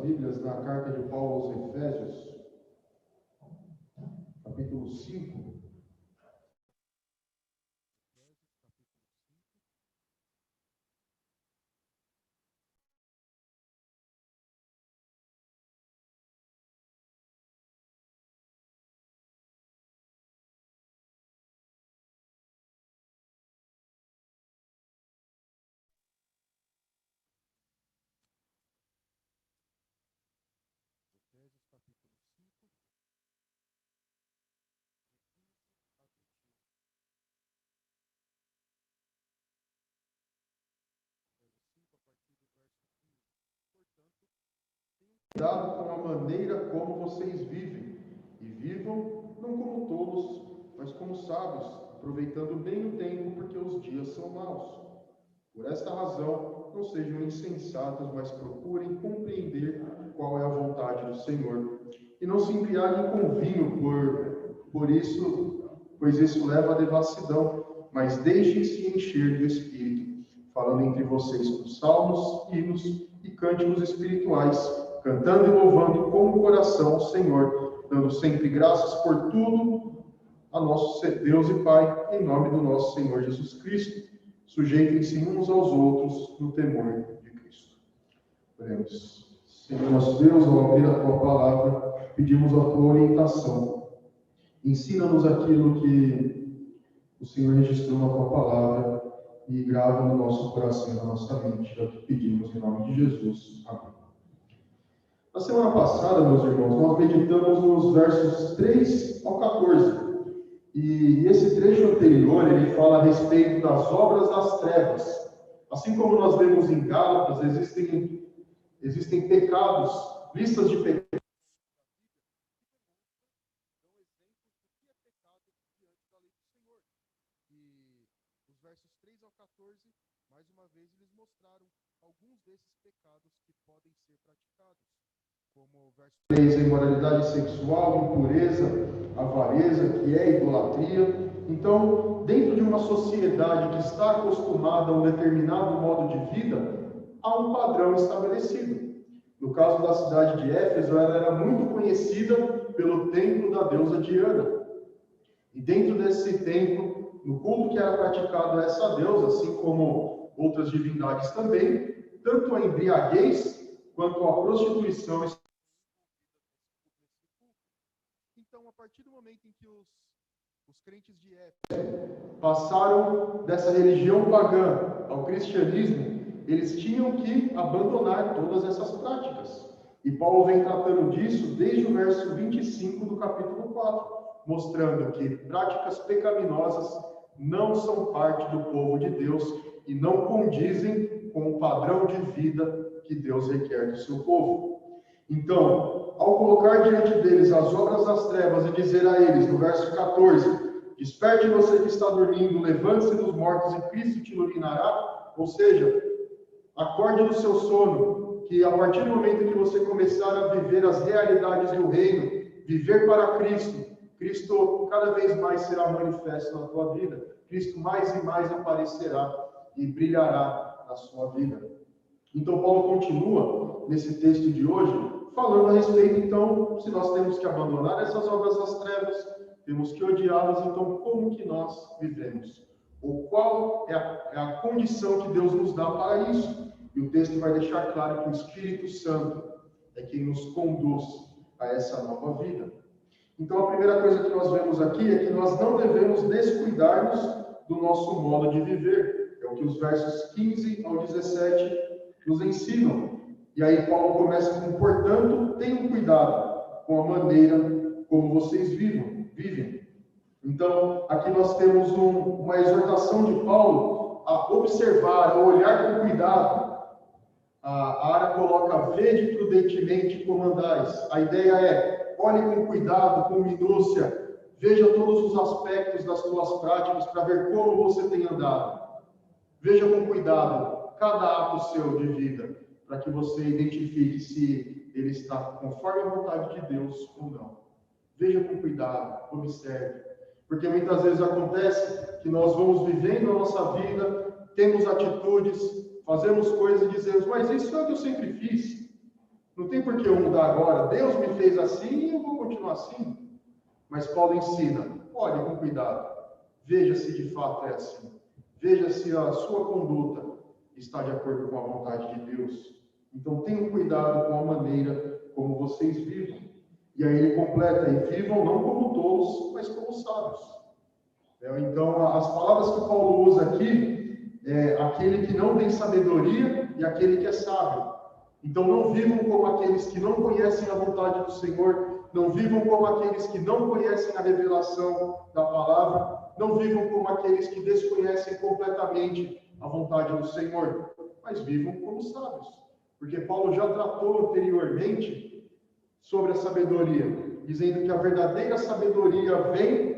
Bíblias na carta de Paulo aos Efésios, capítulo 5. Cuidado com a maneira como vocês vivem, e vivam não como tolos, mas como sábios, aproveitando bem o tempo, porque os dias são maus. Por esta razão, não sejam insensatos, mas procurem compreender qual é a vontade do Senhor. E não se embriaguem com vinho, pois isso leva à devassidão, mas deixem-se encher do Espírito, falando entre vocês com salmos, hinos e cânticos espirituais, cantando e louvando com o coração ao Senhor, dando sempre graças por tudo a nosso Deus e Pai, em nome do nosso Senhor Jesus Cristo. Sujeitem-se uns aos outros no temor de Cristo. Oremos. Senhor nosso Deus, ao ouvir a Tua palavra, pedimos a Tua orientação. Ensina-nos aquilo que o Senhor registrou na Tua palavra e grava no nosso coração e na nossa mente. É o que pedimos em nome de Jesus. Amém. Na semana passada, meus irmãos, nós meditamos nos versos 3 ao 14. E esse trecho anterior, ele fala a respeito das obras das trevas. Assim como nós vemos em Gálatas, existem pecados, listas de pecados. E os versos 3 ao 14, mais uma vez, eles mostraram alguns desses pecados que podem ser praticados. Como o verso 3, a imoralidade sexual, impureza, avareza, que é idolatria. Então, dentro de uma sociedade que está acostumada a um determinado modo de vida, há um padrão estabelecido. No caso da cidade de Éfeso, ela era muito conhecida pelo templo da deusa Diana. E dentro desse templo, no culto que era praticado a essa deusa, assim como outras divindades também, tanto a embriaguez quanto a prostituição. Então, a partir do momento em que os crentes de Éfeso passaram dessa religião pagã ao cristianismo, eles tinham que abandonar todas essas práticas. E Paulo vem tratando disso desde o verso 25 do capítulo 4, mostrando que práticas pecaminosas não são parte do povo de Deus e não condizem com o padrão de vida que Deus requer do seu povo. Então, ao colocar diante deles as obras das trevas e dizer a eles, no verso 14, desperte você que está dormindo, levante-se dos mortos e Cristo te iluminará, ou seja, acorde do seu sono, que a partir do momento que você começar a viver as realidades do reino, viver para Cristo, Cristo cada vez mais será manifesto na tua vida, Cristo mais e mais aparecerá e brilhará na sua vida. Então, Paulo continua nesse texto de hoje, falando a respeito, então, se nós temos que abandonar essas obras das trevas, temos que odiá-las, então, como que nós vivemos? Ou qual é a condição que Deus nos dá para isso? E o texto vai deixar claro que o Espírito Santo é quem nos conduz a essa nova vida. Então, a primeira coisa que nós vemos aqui é que nós não devemos descuidar-nos do nosso modo de viver. É o que os versos 15 ao 17 nos ensinam. E aí Paulo começa com, portanto, tenham cuidado com a maneira como vocês vivem. Então, aqui nós temos uma exortação de Paulo a observar, a olhar com cuidado. A Ara coloca, vede prudentemente como andais. A ideia é, olhe com cuidado, com minúcia, veja todos os aspectos das tuas práticas para ver como você tem andado. Veja com cuidado cada ato seu de vida, para que você identifique se ele está conforme a vontade de Deus ou não. Veja com cuidado, observe. Porque muitas vezes acontece que nós vamos vivendo a nossa vida, temos atitudes, fazemos coisas e dizemos, mas isso é o que eu sempre fiz. Não tem por que eu mudar agora. Deus me fez assim e eu vou continuar assim. Mas Paulo ensina, olhe com cuidado. Veja se de fato é assim. Veja se a sua conduta está de acordo com a vontade de Deus. Então tenham cuidado com a maneira como vocês vivem. E aí ele completa, e vivam não como tolos, mas como sábios. Então, as palavras que Paulo usa aqui é aquele que não tem sabedoria e aquele que é sábio. Então, não vivam como aqueles que não conhecem a vontade do Senhor, não vivam como aqueles que não conhecem a revelação da palavra, não vivam como aqueles que desconhecem completamente a vontade do Senhor, mas vivam como sábios. Porque Paulo já tratou anteriormente sobre a sabedoria, dizendo que a verdadeira sabedoria vem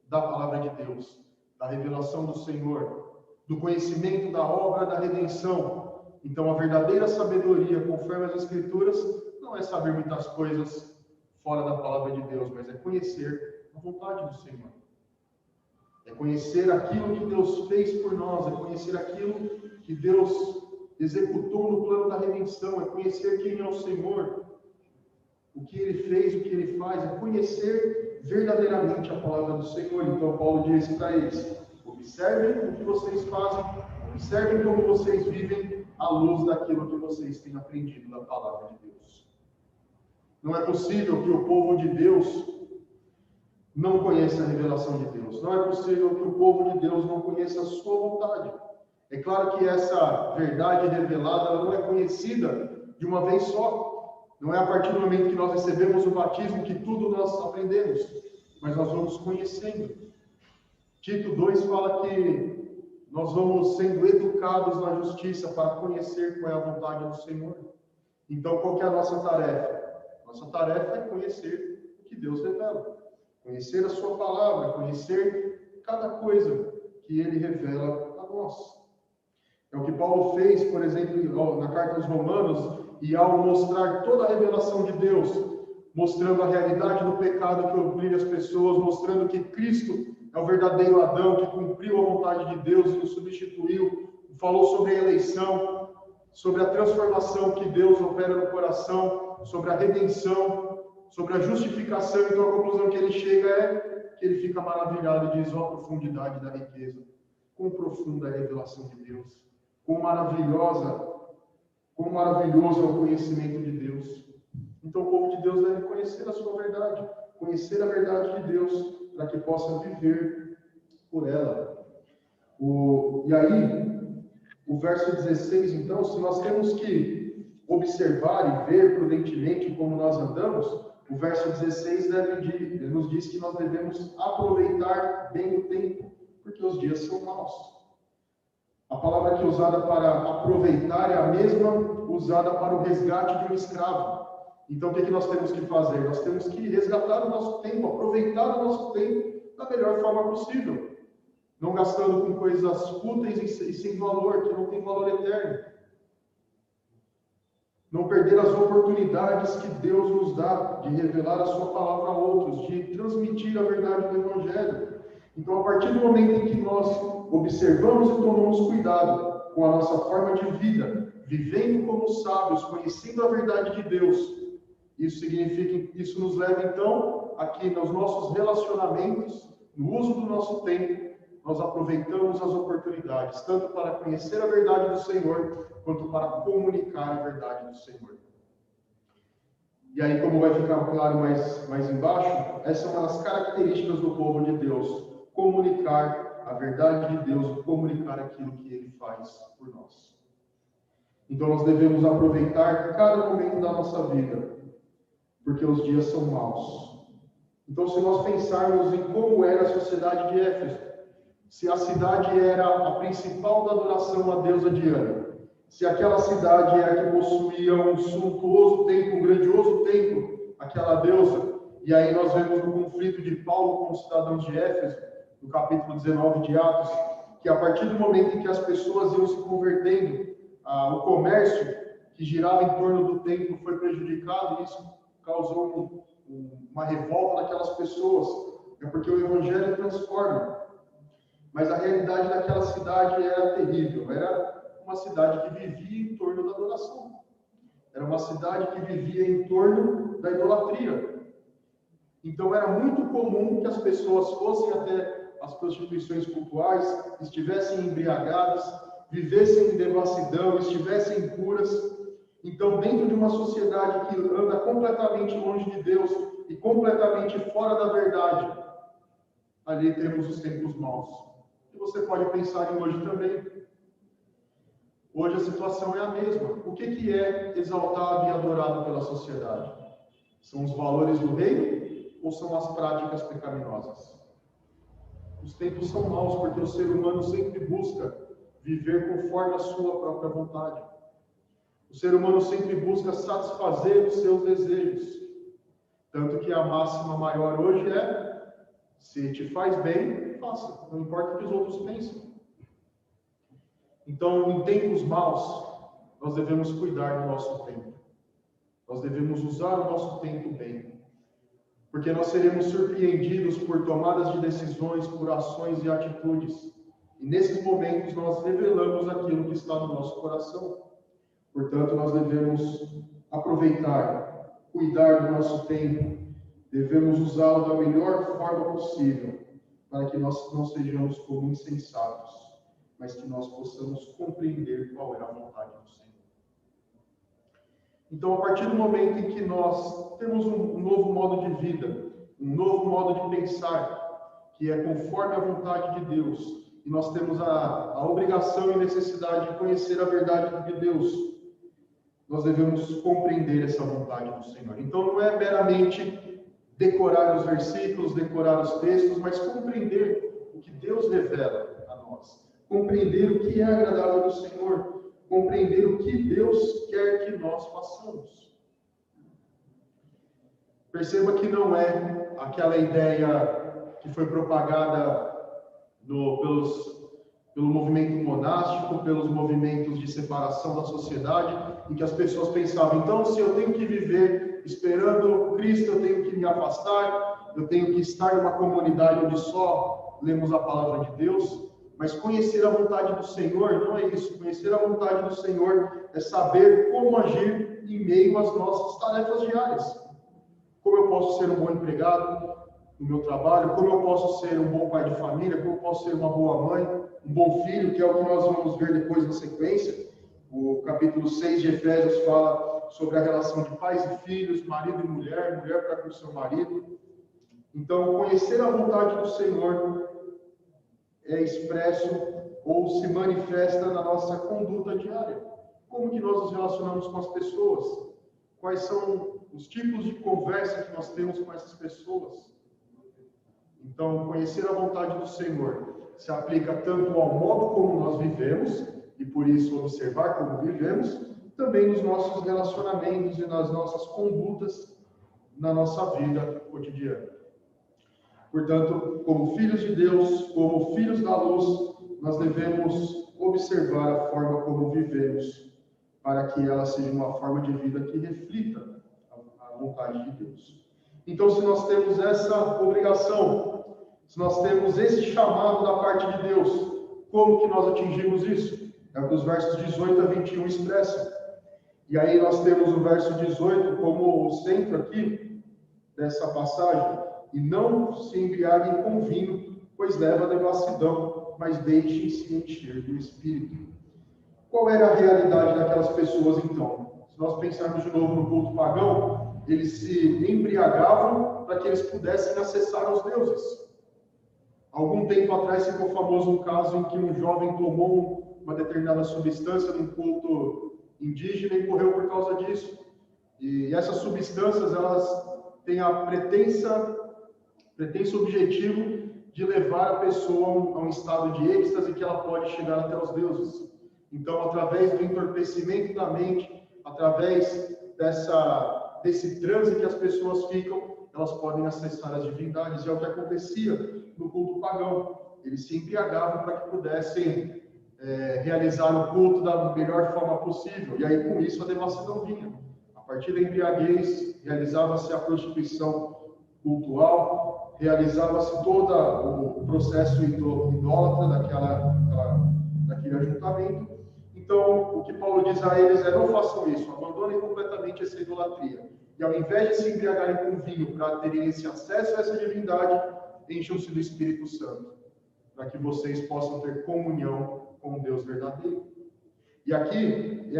da palavra de Deus, da revelação do Senhor, do conhecimento da obra da redenção. Então, a verdadeira sabedoria, conforme as Escrituras, não é saber muitas coisas fora da palavra de Deus, mas é conhecer a vontade do Senhor. É conhecer aquilo que Deus fez por nós, é conhecer aquilo que Deus executou no plano da redenção, é conhecer quem é o Senhor, o que Ele fez, o que Ele faz, é conhecer verdadeiramente a palavra do Senhor. Então Paulo diz para eles, observem o que vocês fazem, observem como vocês vivem à luz daquilo que vocês têm aprendido da palavra de Deus. Não é possível que o povo de Deus não conheça a revelação de Deus. Não é possível que o povo de Deus não conheça a sua vontade. É claro que essa verdade revelada ela não é conhecida de uma vez só. Não é a partir do momento que nós recebemos o batismo que tudo nós aprendemos, mas nós vamos conhecendo. Tito 2 fala que nós vamos sendo educados na justiça para conhecer qual é a vontade do Senhor. Então, qual que é a nossa tarefa? Nossa tarefa é conhecer o que Deus revela. Conhecer a sua palavra, conhecer cada coisa que Ele revela a nós. É o que Paulo fez, por exemplo, na carta aos Romanos, e ao mostrar toda a revelação de Deus, mostrando a realidade do pecado que oprime as pessoas, mostrando que Cristo é o verdadeiro Adão, que cumpriu a vontade de Deus e nos substituiu, falou sobre a eleição, sobre a transformação que Deus opera no coração, sobre a redenção, sobre a justificação. Então a conclusão que ele chega é que ele fica maravilhado e diz, ó, a profundidade da riqueza, quão profunda é a revelação de Deus, quão maravilhoso é o conhecimento de Deus. Então o povo de Deus deve conhecer a sua verdade, conhecer a verdade de Deus, para que possa viver por ela. E aí, o verso 16, então, se nós temos que observar e ver prudentemente como nós andamos, o verso 16 nos diz que nós devemos aproveitar bem o tempo, porque os dias são maus. A palavra que é usada para aproveitar é a mesma usada para o resgate de um escravo. Então, o que nós temos que fazer? Nós temos que resgatar o nosso tempo, aproveitar o nosso tempo da melhor forma possível. Não gastando com coisas fúteis e sem valor, que não tem valor eterno. Não perder as oportunidades que Deus nos dá de revelar a sua palavra a outros, de transmitir a verdade do Evangelho. Então, a partir do momento em que nós observamos e tomamos cuidado com a nossa forma de vida, vivendo como sábios, conhecendo a verdade de Deus, isso nos leva, então, aqui nos nossos relacionamentos, no uso do nosso tempo, nós aproveitamos as oportunidades, tanto para conhecer a verdade do Senhor, quanto para comunicar a verdade do Senhor. E aí, como vai ficar claro mais embaixo, essa é uma das características do povo de Deus, comunicar a verdade de Deus, comunicar aquilo que Ele faz por nós. Então, nós devemos aproveitar cada momento da nossa vida, porque os dias são maus. Então, se nós pensarmos em como era a sociedade de Éfeso, se a cidade era a principal da adoração à deusa Diana, se aquela cidade é a que possuía um suntuoso templo, um grandioso templo, aquela deusa, e aí nós vemos no conflito de Paulo com os cidadãos de Éfeso, no capítulo 19 de Atos, que a partir do momento em que as pessoas iam se convertendo, o comércio que girava em torno do templo foi prejudicado, e isso causou uma revolta daquelas pessoas, porque o Evangelho transforma. Mas a realidade daquela cidade era terrível, era uma cidade que vivia em torno da adoração. Era uma cidade que vivia em torno da idolatria. Então era muito comum que as pessoas fossem até as prostituições cultuais, estivessem embriagadas, vivessem em devassidão, estivessem impuras. Então, dentro de uma sociedade que anda completamente longe de Deus e completamente fora da verdade, ali temos os tempos maus. E você pode pensar em hoje também. Hoje a situação é a mesma. O que é exaltado e adorado pela sociedade? São os valores do reino ou são as práticas pecaminosas? Os tempos são maus porque o ser humano sempre busca viver conforme a sua própria vontade. O ser humano sempre busca satisfazer os seus desejos. Tanto que a máxima maior hoje é: se te faz bem, faça. Não importa o que os outros pensam. Então, em tempos maus, nós devemos cuidar do nosso tempo. Nós devemos usar o nosso tempo bem. Porque nós seremos surpreendidos por tomadas de decisões, por ações e atitudes. E nesses momentos nós revelamos aquilo que está no nosso coração. Portanto, nós devemos aproveitar, cuidar do nosso tempo. Devemos usá-lo da melhor forma possível, para que nós não sejamos como insensatos, mas que nós possamos compreender qual é a vontade do Senhor. Então, a partir do momento em que nós temos um novo modo de vida, um novo modo de pensar, que é conforme a vontade de Deus, e nós temos a obrigação e necessidade de conhecer a verdade de Deus, nós devemos compreender essa vontade do Senhor. Então, não é meramente decorar os versículos, decorar os textos, mas compreender o que Deus revela a nós. Compreender o que é agradável do Senhor. Compreender o que Deus quer que nós façamos. Perceba que não é aquela ideia que foi propagada pelo movimento monástico, pelos movimentos de separação da sociedade, em que as pessoas pensavam: então, se eu tenho que viver esperando Cristo, eu tenho que me afastar, eu tenho que estar em uma comunidade onde só lemos a palavra de Deus. Mas conhecer a vontade do Senhor não é isso. Conhecer a vontade do Senhor é saber como agir em meio às nossas tarefas diárias. Como eu posso ser um bom empregado no meu trabalho, como eu posso ser um bom pai de família, como eu posso ser uma boa mãe, um bom filho, que é o que nós vamos ver depois na sequência. O capítulo 6 de Efésios fala sobre a relação de pais e filhos, marido e mulher para com seu marido. Então, conhecer a vontade do Senhor é expresso ou se manifesta na nossa conduta diária. Como que nós nos relacionamos com as pessoas? Quais são os tipos de conversa que nós temos com essas pessoas? Então, conhecer a vontade do Senhor se aplica tanto ao modo como nós vivemos, e por isso observar como vivemos, também nos nossos relacionamentos e nas nossas condutas na nossa vida cotidiana. Portanto, como filhos de Deus, como filhos da luz, nós devemos observar a forma como vivemos, para que ela seja uma forma de vida que reflita a vontade de Deus. Então, se nós temos essa obrigação, se nós temos esse chamado da parte de Deus, como que nós atingimos isso? É o que os versos 18 a 21 expressam. E aí nós temos o verso 18 como o centro aqui dessa passagem. E não se embriaguem com vinho, pois leva a devassidão, mas deixem-se encher do Espírito. Qual era a realidade daquelas pessoas então? Se nós pensarmos de novo no culto pagão, eles se embriagavam para que eles pudessem acessar os deuses. Algum tempo atrás ficou famoso um caso em que um jovem tomou uma determinada substância num culto indígena e morreu por causa disso. E essas substâncias, elas têm a pretenso objetivo de levar a pessoa a um estado de êxtase que ela pode chegar até os deuses. Então, através do entorpecimento da mente, através desse transe que as pessoas ficam, elas podem acessar as divindades. E é o que acontecia no culto pagão. Eles se embriagavam para que pudessem realizar o culto da melhor forma possível. E aí, com isso, a devassidão vinha. A partir da embriaguez, realizava-se a prostituição cultual, realizava-se todo o processo idólatra daquele ajuntamento. Então, o que Paulo diz a eles é: não façam isso, abandonem completamente essa idolatria. E ao invés de se embriagarem com vinho para terem esse acesso a essa divindade, encham-se do Espírito Santo, para que vocês possam ter comunhão com o Deus verdadeiro. E aqui,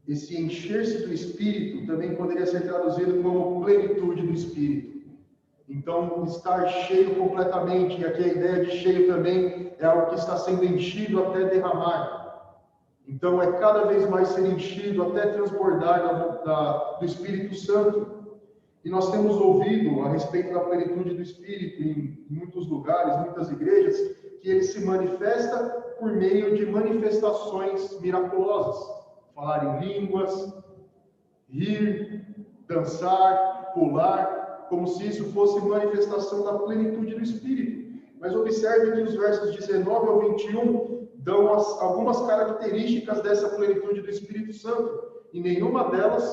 esse encher-se do Espírito também poderia ser traduzido como plenitude do Espírito. Então, estar cheio completamente, e aqui a ideia de cheio também é algo que está sendo enchido até derramar. Então, é cada vez mais ser enchido até transbordar do Espírito Santo. E nós temos ouvido a respeito da plenitude do Espírito em muitos lugares, muitas igrejas, que ele se manifesta por meio de manifestações miraculosas. Falar em línguas, rir, dançar, pular, como se isso fosse manifestação da plenitude do Espírito. Mas observe que os versos 19 ao 21 dão algumas características dessa plenitude do Espírito Santo, e nenhuma delas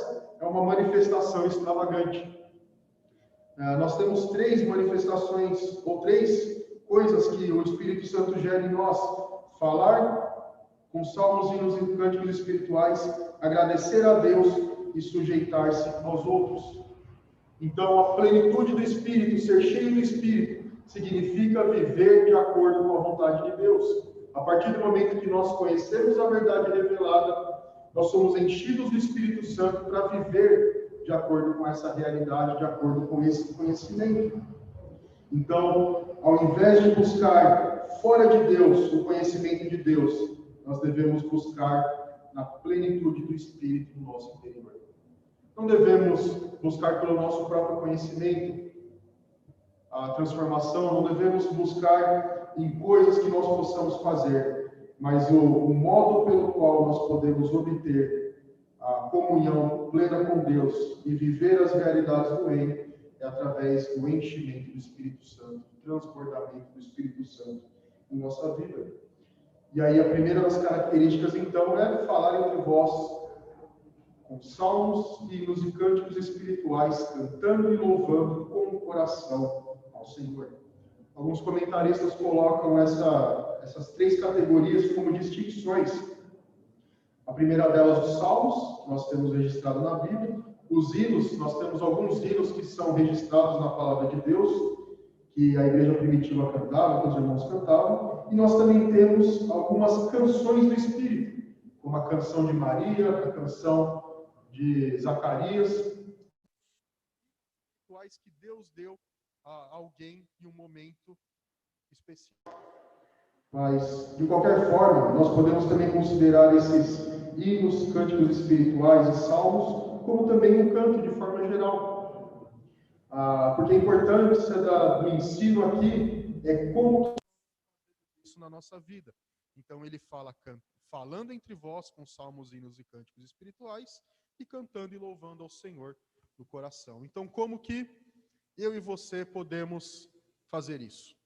é uma manifestação extravagante. Nós temos 3 manifestações, ou 3 coisas que o Espírito Santo gera em nós: falar com salmos, hinos e cânticos espirituais, agradecer a Deus e sujeitar-se aos outros. Então, a plenitude do Espírito, ser cheio do Espírito, significa viver de acordo com a vontade de Deus. A partir do momento que nós conhecemos a verdade revelada, nós somos enchidos do Espírito Santo para viver de acordo com essa realidade, de acordo com esse conhecimento. Então, ao invés de buscar fora de Deus o conhecimento de Deus, nós devemos buscar na plenitude do Espírito no nosso interior. Não devemos buscar pelo nosso próprio conhecimento a transformação, não devemos buscar em coisas que nós possamos fazer, mas o modo pelo qual nós podemos obter a comunhão plena com Deus e viver as realidades do reino é através do enchimento do Espírito Santo, do transbordamento do Espírito Santo em nossa vida. E aí a primeira das características, então, é falar entre vós com salmos, hinos e cânticos espirituais, cantando e louvando com o coração ao Senhor. Alguns comentaristas colocam essas 3 categorias como distinções. A primeira delas, os salmos, que nós temos registrado na Bíblia. Os hinos, nós temos alguns hinos que são registrados na Palavra de Deus, que a igreja primitiva cantava, que os irmãos cantavam. E nós também temos algumas canções do Espírito, como a canção de Maria, a canção de Zacarias, que Deus deu a alguém em um momento específico. Mas, de qualquer forma, nós podemos também considerar esses hinos, cânticos espirituais e salmos como também um canto de forma geral. Porque a importância do ensino aqui é como isso na nossa vida. Então ele fala falando entre vós com salmos, hinos e cânticos espirituais e cantando e louvando ao Senhor no coração. Então, como que eu e você podemos fazer isso?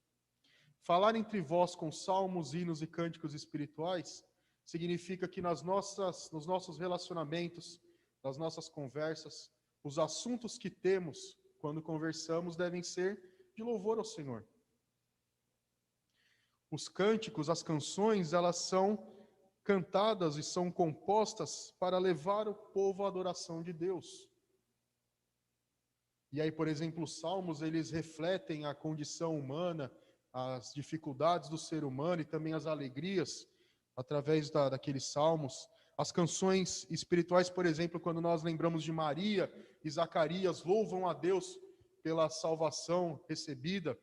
Falar entre vós com salmos, hinos e cânticos espirituais significa que nos nossos relacionamentos, nas nossas conversas, os assuntos que temos quando conversamos devem ser de louvor ao Senhor. Os cânticos, as canções, elas são cantadas e são compostas para levar o povo à adoração de Deus. E aí, por exemplo, os salmos, eles refletem a condição humana, as dificuldades do ser humano e também as alegrias através daqueles salmos. As canções espirituais, por exemplo, quando nós lembramos de Maria e Zacarias, louvam a Deus pela salvação recebida.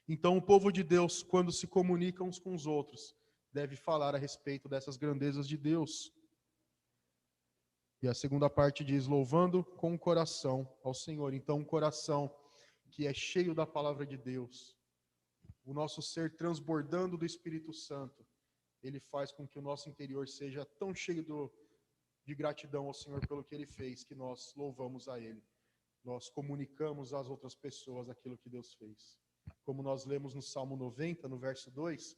Então, o povo de Deus, quando se comunica uns com os outros, deve falar a respeito dessas grandezas de Deus. E a segunda parte diz, louvando com o coração ao Senhor. Então, um coração que é cheio da palavra de Deus, o nosso ser transbordando do Espírito Santo, ele faz com que o nosso interior seja tão cheio de gratidão ao Senhor pelo que Ele fez, que nós louvamos a Ele. Nós comunicamos às outras pessoas aquilo que Deus fez. Como nós lemos no Salmo 90, no verso 2,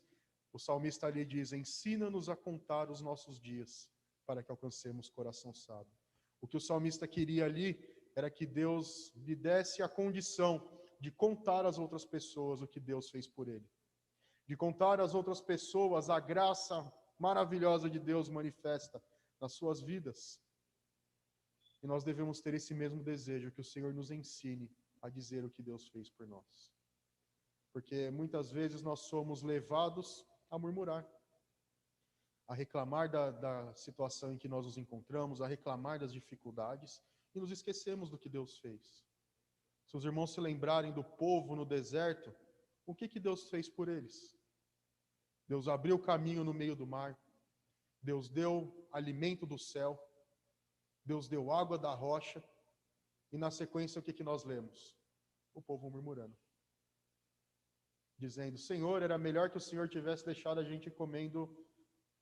o salmista ali diz, ensina-nos a contar os nossos dias, para que alcancemos coração sábio. O que o salmista queria ali era que Deus lhe desse a condição de contar às outras pessoas o que Deus fez por ele. de contar às outras pessoas a graça maravilhosa de Deus manifesta nas suas vidas. E nós devemos ter esse mesmo desejo, que o Senhor nos ensine a dizer o que Deus fez por nós. Porque muitas vezes nós somos levados a murmurar, a reclamar da situação em que nós nos encontramos, a reclamar das dificuldades, e nos esquecemos do que Deus fez. Se os irmãos se lembrarem do povo no deserto, o que Deus fez por eles? Deus abriu o caminho no meio do mar, Deus deu alimento do céu, Deus deu água da rocha, e na sequência o que nós lemos? O povo murmurando, dizendo: Senhor, era melhor que o Senhor tivesse deixado a gente comendo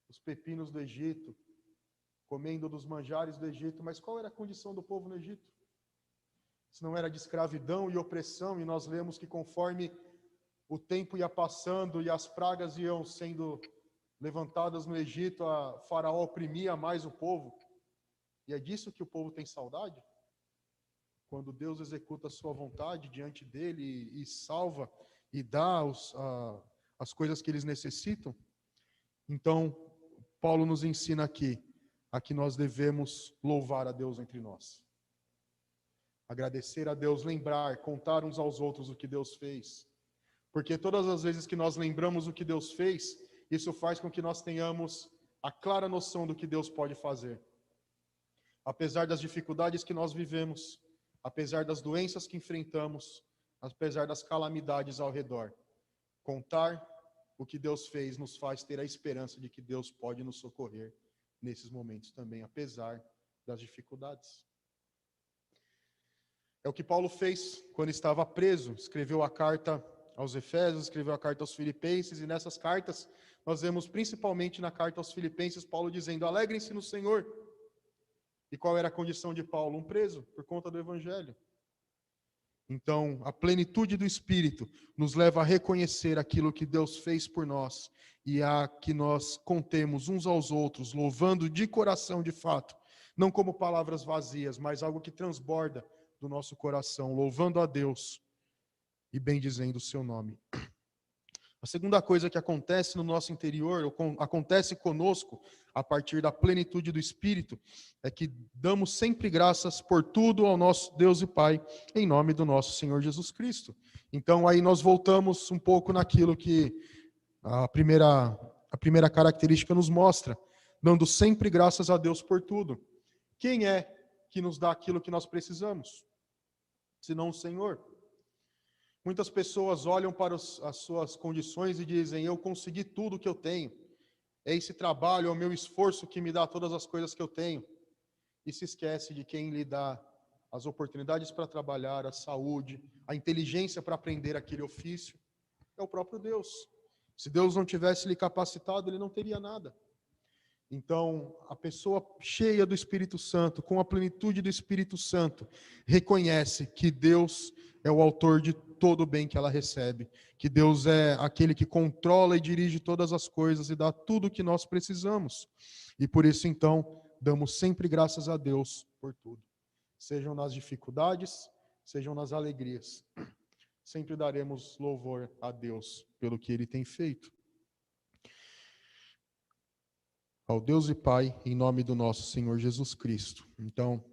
os pepinos do Egito, comendo dos manjares do Egito. Mas qual era a condição do povo no Egito? Se não era de escravidão e opressão, e nós lemos que conforme o tempo ia passando e as pragas iam sendo levantadas no Egito, a Faraó oprimia mais o povo. E é disso que o povo tem saudade? Quando Deus executa a sua vontade diante dele e salva e dá as coisas que eles necessitam. Então, Paulo nos ensina aqui a que nós devemos louvar a Deus entre nós. Agradecer a Deus, lembrar, contar uns aos outros o que Deus fez. Porque todas as vezes que nós lembramos o que Deus fez, isso faz com que nós tenhamos a clara noção do que Deus pode fazer. Apesar das dificuldades que nós vivemos, apesar das doenças que enfrentamos, apesar das calamidades ao redor, contar o que Deus fez nos faz ter a esperança de que Deus pode nos socorrer nesses momentos também, apesar das dificuldades. É o que Paulo fez quando estava preso. Escreveu a carta aos Efésios, escreveu a carta aos Filipenses, e nessas cartas nós vemos principalmente na carta aos Filipenses Paulo dizendo: alegrem-se no Senhor. E qual era a condição de Paulo? Um preso, por conta do Evangelho. Então, a plenitude do Espírito nos leva a reconhecer aquilo que Deus fez por nós e a que nós contemos uns aos outros, louvando de coração de fato, não como palavras vazias, mas algo que transborda do nosso coração, louvando a Deus e bendizendo o seu nome. A segunda coisa que acontece no nosso interior, ou acontece conosco, a partir da plenitude do Espírito, é que damos sempre graças por tudo ao nosso Deus e Pai, em nome do nosso Senhor Jesus Cristo. Então aí nós voltamos um pouco naquilo que a primeira característica nos mostra, dando sempre graças a Deus por tudo. Quem é que nos dá aquilo que nós precisamos? Senão o Senhor. Muitas pessoas olham para as suas condições e dizem: eu consegui tudo o que eu tenho. É esse trabalho, é o meu esforço que me dá todas as coisas que eu tenho. E se esquece de quem lhe dá as oportunidades para trabalhar, a saúde, a inteligência para aprender aquele ofício. É o próprio Deus. Se Deus não tivesse lhe capacitado, ele não teria nada. Então, a pessoa cheia do Espírito Santo, com a plenitude do Espírito Santo, reconhece que Deus é o autor de todo o bem que ela recebe, que Deus é aquele que controla e dirige todas as coisas e dá tudo o que nós precisamos. E por isso, então, damos sempre graças a Deus por tudo. Sejam nas dificuldades, sejam nas alegrias. Sempre daremos louvor a Deus pelo que Ele tem feito. Ao Deus e Pai, em nome do nosso Senhor Jesus Cristo. Então,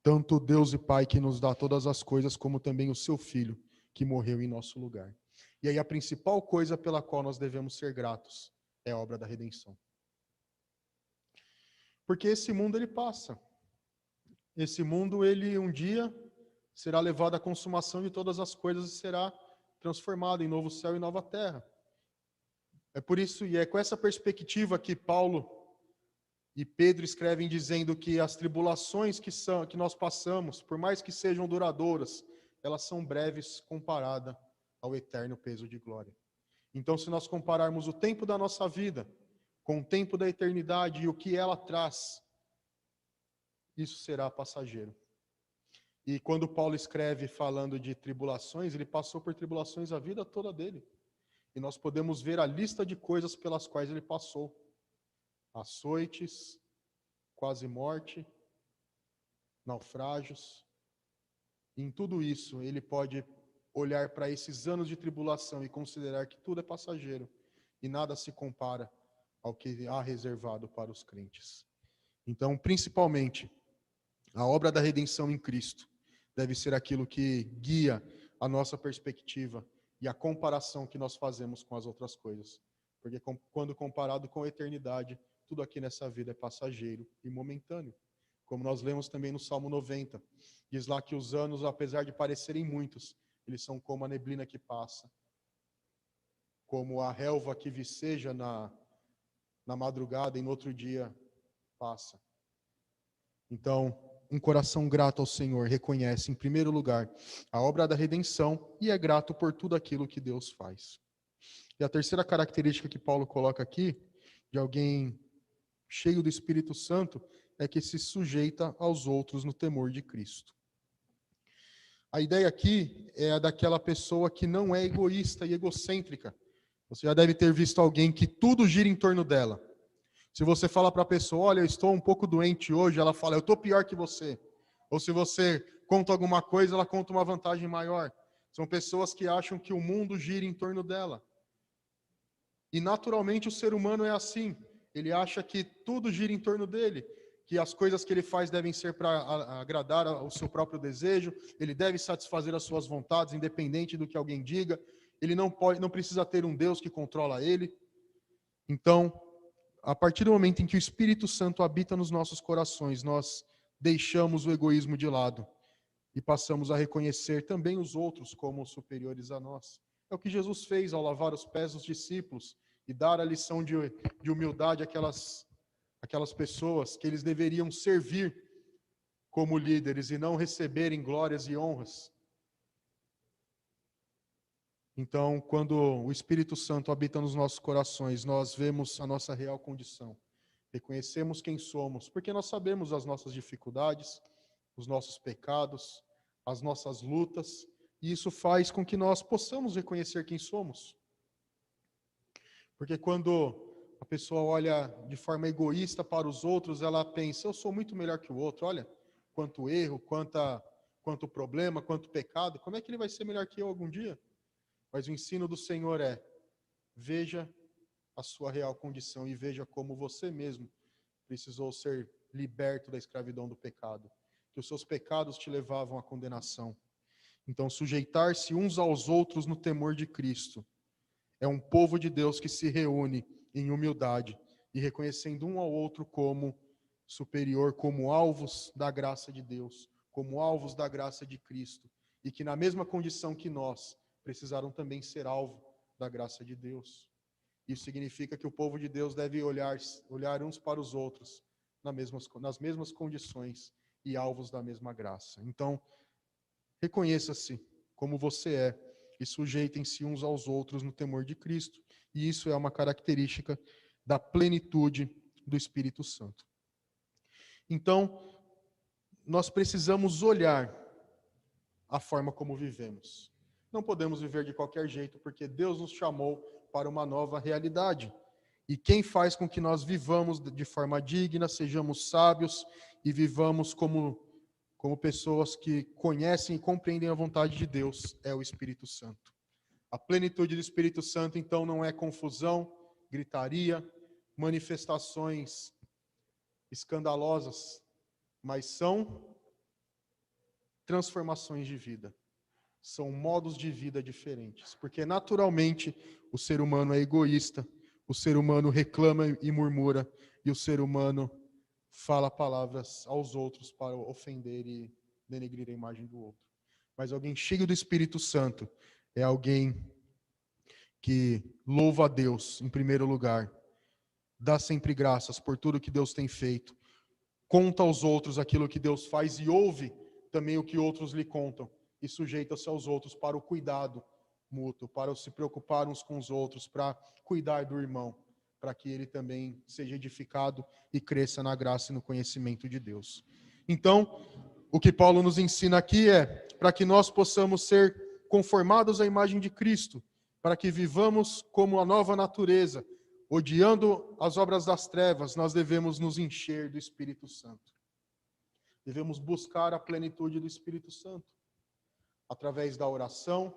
tanto Deus e Pai que nos dá todas as coisas, como também o seu Filho, que morreu em nosso lugar. E aí a principal coisa pela qual nós devemos ser gratos é a obra da redenção. Porque esse mundo ele passa. Esse mundo ele um dia será levado à consumação de todas as coisas e será transformado em novo céu e nova terra. É por isso, e é com essa perspectiva que Paulo e Pedro escrevem dizendo que as tribulações que nós passamos, por mais que sejam duradouras, elas são breves comparada ao eterno peso de glória. Então, se nós compararmos o tempo da nossa vida com o tempo da eternidade e o que ela traz, isso será passageiro. E quando Paulo escreve falando de tribulações, ele passou por tribulações a vida toda dele. E nós podemos ver a lista de coisas pelas quais ele passou. Açoites, quase morte, naufrágios. Em tudo isso, ele pode olhar para esses anos de tribulação e considerar que tudo é passageiro e nada se compara ao que há reservado para os crentes. Então, principalmente, a obra da redenção em Cristo deve ser aquilo que guia a nossa perspectiva e a comparação que nós fazemos com as outras coisas. Porque quando comparado com a eternidade, tudo aqui nessa vida é passageiro e momentâneo. Como nós lemos também no Salmo 90, diz lá que os anos, apesar de parecerem muitos, eles são como a neblina que passa, como a relva que viceja na madrugada e no outro dia passa. Então, um coração grato ao Senhor reconhece, em primeiro lugar, a obra da redenção e é grato por tudo aquilo que Deus faz. E a terceira característica que Paulo coloca aqui, de alguém cheio do Espírito Santo, é que se sujeita aos outros no temor de Cristo. A ideia aqui é a daquela pessoa que não é egoísta e egocêntrica. Você já deve ter visto alguém que tudo gira em torno dela. Se você fala para a pessoa, olha, eu estou um pouco doente hoje, ela fala, eu estou pior que você. Ou se você conta alguma coisa, ela conta uma vantagem maior. São pessoas que acham que o mundo gira em torno dela. E naturalmente o ser humano é assim. Ele acha que tudo gira em torno dele, que as coisas que ele faz devem ser para agradar ao seu próprio desejo, ele deve satisfazer as suas vontades, independente do que alguém diga. Ele não precisa ter um Deus que controla ele. Então, a partir do momento em que o Espírito Santo habita nos nossos corações, nós deixamos o egoísmo de lado e passamos a reconhecer também os outros como superiores a nós. É o que Jesus fez ao lavar os pés dos discípulos e dar a lição de humildade àquelas pessoas que eles deveriam servir como líderes e não receberem glórias e honras. Então, quando o Espírito Santo habita nos nossos corações, nós vemos a nossa real condição. Reconhecemos quem somos, porque nós sabemos as nossas dificuldades, os nossos pecados, as nossas lutas, e isso faz com que nós possamos reconhecer quem somos. Porque quando a pessoa olha de forma egoísta para os outros, ela pensa, eu sou muito melhor que o outro, olha, quanto erro, quanto problema, quanto pecado, como é que ele vai ser melhor que eu algum dia? Mas o ensino do Senhor é, veja a sua real condição e veja como você mesmo precisou ser liberto da escravidão do pecado, que os seus pecados te levavam à condenação. Então, sujeitar-se uns aos outros no temor de Cristo é um povo de Deus que se reúne em humildade e reconhecendo um ao outro como superior, como alvos da graça de Deus, como alvos da graça de Cristo, e que na mesma condição que nós, precisaram também ser alvo da graça de Deus. Isso significa que o povo de Deus deve olhar uns para os outros nas mesmas condições e alvos da mesma graça. Então, reconheça-se como você é e sujeitem-se uns aos outros no temor de Cristo. E isso é uma característica da plenitude do Espírito Santo. Então, nós precisamos olhar a forma como vivemos. Não podemos viver de qualquer jeito, porque Deus nos chamou para uma nova realidade. E quem faz com que nós vivamos de forma digna, sejamos sábios e vivamos como pessoas que conhecem e compreendem a vontade de Deus, é o Espírito Santo. A plenitude do Espírito Santo, então, não é confusão, gritaria, manifestações escandalosas, mas são transformações de vida. São modos de vida diferentes, porque naturalmente o ser humano é egoísta, o ser humano reclama e murmura, e o ser humano fala palavras aos outros para ofender e denegrir a imagem do outro. Mas alguém cheio do Espírito Santo é alguém que louva a Deus em primeiro lugar, dá sempre graças por tudo que Deus tem feito, conta aos outros aquilo que Deus faz e ouve também o que outros lhe contam. E sujeita-se aos outros para o cuidado mútuo, para se preocupar uns com os outros, para cuidar do irmão, para que ele também seja edificado e cresça na graça e no conhecimento de Deus. Então, o que Paulo nos ensina aqui é para que nós possamos ser conformados à imagem de Cristo, para que vivamos como a nova natureza, odiando as obras das trevas, nós devemos nos encher do Espírito Santo. Devemos buscar a plenitude do Espírito Santo, através da oração,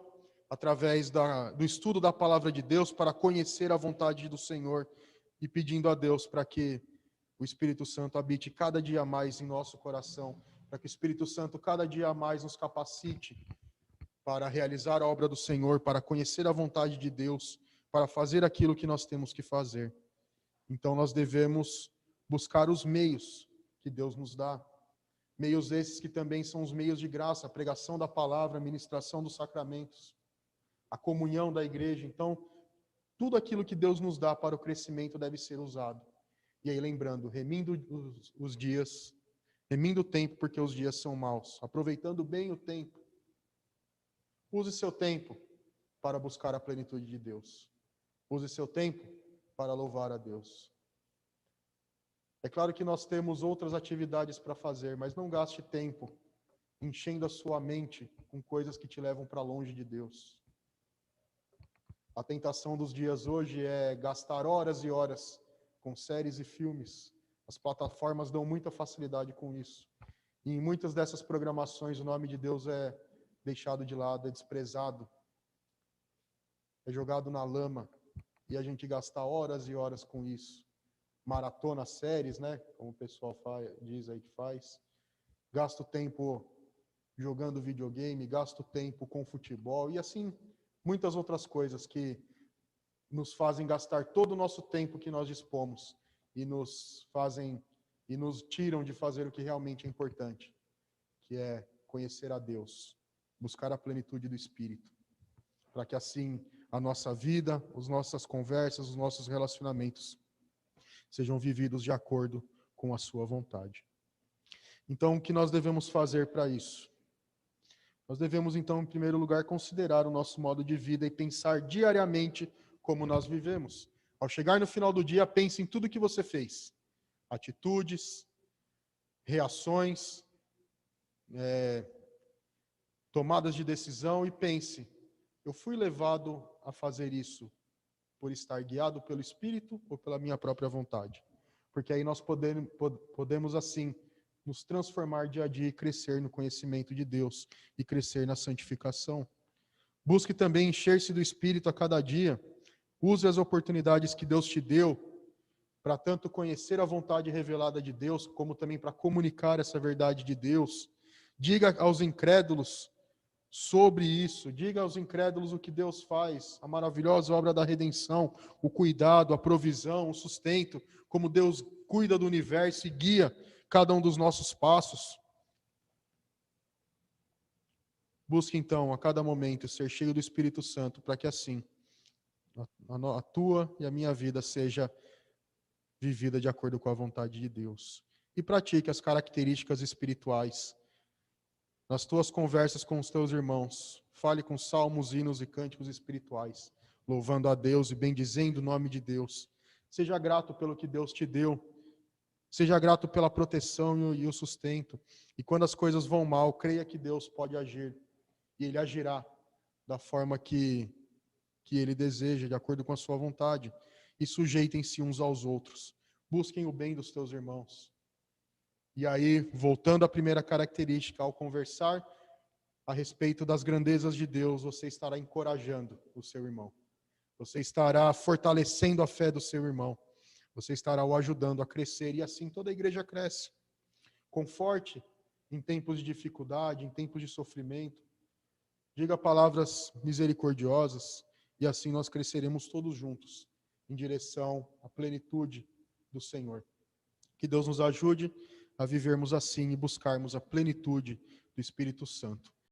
através do estudo da palavra de Deus, para conhecer a vontade do Senhor e pedindo a Deus para que o Espírito Santo habite cada dia mais em nosso coração, para que o Espírito Santo cada dia mais nos capacite para realizar a obra do Senhor, para conhecer a vontade de Deus, para fazer aquilo que nós temos que fazer. Então nós devemos buscar os meios que Deus nos dá, meios esses que também são os meios de graça, a pregação da palavra, a ministração dos sacramentos, a comunhão da igreja. Então, tudo aquilo que Deus nos dá para o crescimento deve ser usado. E aí lembrando, remindo os dias, remindo o tempo, porque os dias são maus, aproveitando bem o tempo. Use seu tempo para buscar a plenitude de Deus. Use seu tempo para louvar a Deus. É claro que nós temos outras atividades para fazer, mas não gaste tempo enchendo a sua mente com coisas que te levam para longe de Deus. A tentação dos dias hoje é gastar horas e horas com séries e filmes. As plataformas dão muita facilidade com isso. E em muitas dessas programações o nome de Deus é deixado de lado, é desprezado, é jogado na lama, e a gente gasta horas e horas com isso. Maratona séries, né? Como o pessoal diz aí que faz. Gasto tempo jogando videogame, gasto tempo com futebol, e assim muitas outras coisas que nos fazem gastar todo o nosso tempo que nós dispomos e nos tiram de fazer o que realmente é importante, que é conhecer a Deus, buscar a plenitude do Espírito, para que assim a nossa vida, as nossas conversas, os nossos relacionamentos sejam vividos de acordo com a sua vontade. Então, o que nós devemos fazer para isso? Nós devemos, então, em primeiro lugar, considerar o nosso modo de vida e pensar diariamente como nós vivemos. Ao chegar no final do dia, pense em tudo que você fez. Atitudes, reações, tomadas de decisão, e pense, eu fui levado a fazer isso por estar guiado pelo Espírito ou pela minha própria vontade? Porque aí nós podemos assim, nos transformar dia a dia e crescer no conhecimento de Deus e crescer na santificação. Busque também encher-se do Espírito a cada dia. Use as oportunidades que Deus te deu para tanto conhecer a vontade revelada de Deus, como também para comunicar essa verdade de Deus. Diga aos incrédulos sobre isso. Diga aos incrédulos o que Deus faz, a maravilhosa obra da redenção, o cuidado, a provisão, o sustento, como Deus cuida do universo e guia cada um dos nossos passos. Busque então a cada momento ser cheio do Espírito Santo, para que assim a tua e a minha vida seja vivida de acordo com a vontade de Deus. E pratique as características espirituais nas tuas conversas com os teus irmãos. Fale com salmos, hinos e cânticos espirituais, louvando a Deus e bendizendo o nome de Deus. Seja grato pelo que Deus te deu. Seja grato pela proteção e o sustento. E quando as coisas vão mal, creia que Deus pode agir. E Ele agirá da forma que Ele deseja, de acordo com a sua vontade. E sujeitem-se uns aos outros. Busquem o bem dos teus irmãos. E aí, voltando à primeira característica, ao conversar a respeito das grandezas de Deus, você estará encorajando o seu irmão. Você estará fortalecendo a fé do seu irmão. Você estará o ajudando a crescer, e assim toda a igreja cresce. Conforte em tempos de dificuldade, em tempos de sofrimento. Diga palavras misericordiosas, e assim nós cresceremos todos juntos, em direção à plenitude do Senhor. Que Deus nos ajude a vivermos assim e buscarmos a plenitude do Espírito Santo.